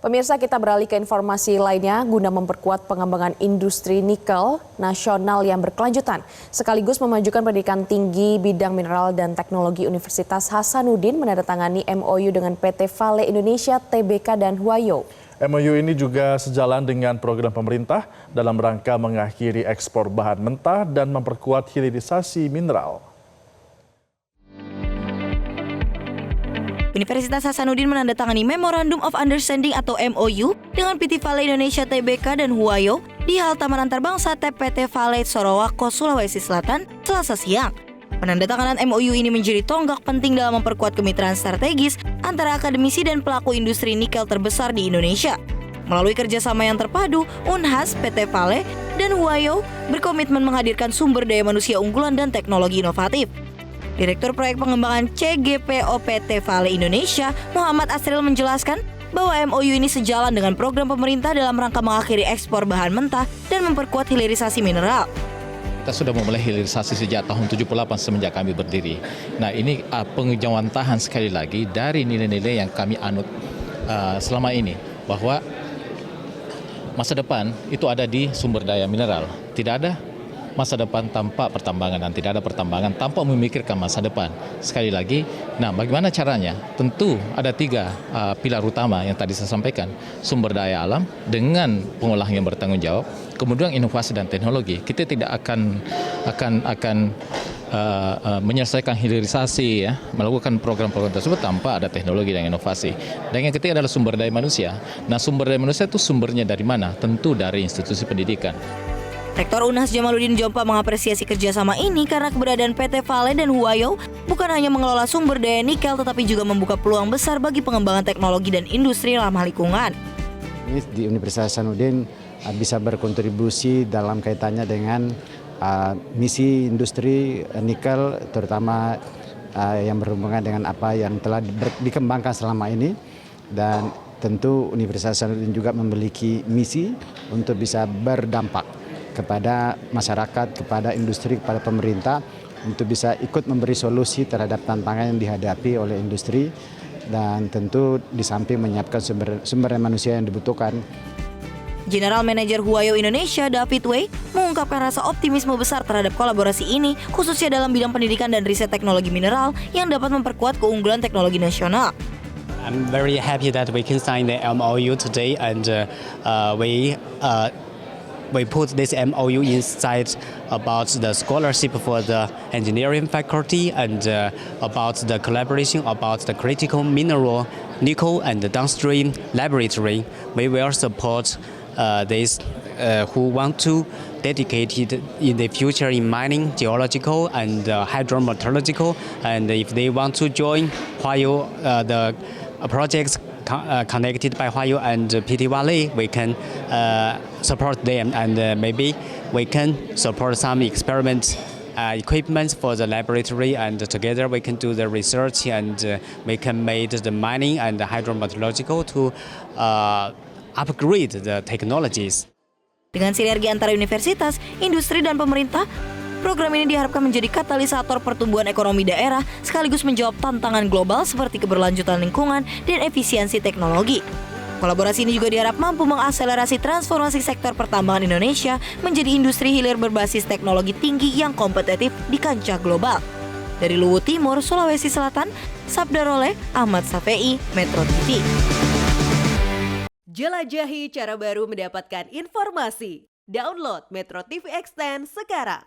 Pemirsa, kita beralih ke informasi lainnya guna memperkuat pengembangan industri nikel nasional yang berkelanjutan, sekaligus memajukan pendidikan tinggi bidang mineral dan teknologi Universitas Hasanuddin menandatangani MOU dengan PT Vale Indonesia Tbk dan Huayo. MOU ini juga sejalan dengan program pemerintah dalam rangka mengakhiri ekspor bahan mentah dan memperkuat hilirisasi mineral. Universitas Hasanuddin menandatangani Memorandum of Understanding atau MOU dengan PT Vale Indonesia Tbk dan Huayo di Hal Taman Antarbangsa PT Vale Sorowako, Sulawesi Selatan, Selasa siang. Penandatanganan MOU ini menjadi tonggak penting dalam memperkuat kemitraan strategis antara akademisi dan pelaku industri nikel terbesar di Indonesia. Melalui kerjasama yang terpadu, Unhas, PT Vale, dan Huayo berkomitmen menghadirkan sumber daya manusia unggulan dan teknologi inovatif. Direktur Proyek Pengembangan CGPO PT Vale Indonesia, Muhammad Asril menjelaskan bahwa MOU ini sejalan dengan program pemerintah dalam rangka mengakhiri ekspor bahan mentah dan memperkuat hilirisasi mineral. Kita sudah memulai hilirisasi sejak tahun 78 semenjak kami berdiri. Nah, ini pengejawantahan sekali lagi dari nilai-nilai yang kami anut selama ini, bahwa masa depan itu ada di sumber daya mineral. Tidak ada masa depan tanpa pertambangan dan tidak ada pertambangan tanpa memikirkan masa depan. Sekali lagi, nah bagaimana caranya? Tentu ada tiga pilar utama yang tadi saya sampaikan. Sumber daya alam dengan pengolahan yang bertanggung jawab, kemudian inovasi dan teknologi. Kita tidak akan menyelesaikan hilirisasi, melakukan program-program tersebut tanpa ada teknologi dan inovasi. Dan yang ketiga adalah sumber daya manusia. Nah, sumber daya manusia itu sumbernya dari mana? Tentu dari institusi pendidikan. Rektor Unhas Jamaluddin Jompa mengapresiasi kerjasama ini karena keberadaan PT Vale dan Huayo bukan hanya mengelola sumber daya nikel tetapi juga membuka peluang besar bagi pengembangan teknologi dan industri ramah lingkungan. Di Universitas Hasanuddin bisa berkontribusi dalam kaitannya dengan misi industri nikel, terutama yang berhubungan dengan apa yang telah dikembangkan selama ini, dan tentu Universitas Hasanuddin juga memiliki misi untuk bisa berdampak kepada masyarakat, kepada industri, kepada pemerintah untuk bisa ikut memberi solusi terhadap tantangan yang dihadapi oleh industri, dan tentu di samping menyiapkan sumber manusia yang dibutuhkan. General Manager Huayo Indonesia David Wei mengungkapkan rasa optimisme besar terhadap kolaborasi ini, khususnya dalam bidang pendidikan dan riset teknologi mineral yang dapat memperkuat keunggulan teknologi nasional. I'm very happy that we can sign the MOU today, and we put this MOU inside about the scholarship for the engineering faculty and about the collaboration about the critical mineral, nickel and the downstream laboratory. We will support this who want to dedicate it in the future in mining, geological and hydrometallurgical, and if they want to join Huayo the projects connected by Huayo and PT Vale, we can support them, and maybe we can support some experiment equipment for the laboratory, and together we can do the research, and we can make the mining and the hydrometallurgical to upgrade the technologies. Dengan sinergi antara universitas, industri, dan pemerintah, program ini diharapkan menjadi katalisator pertumbuhan ekonomi daerah sekaligus menjawab tantangan global seperti keberlanjutan lingkungan dan efisiensi teknologi. Kolaborasi ini juga diharap mampu mengakselerasi transformasi sektor pertambangan Indonesia menjadi industri hilir berbasis teknologi tinggi yang kompetitif di kancah global. Dari Luwu Timur, Sulawesi Selatan, Sabdaroleh, Ahmad Safei, Metro TV. Jelajahi cara baru mendapatkan informasi. Download Metro TV Extend sekarang.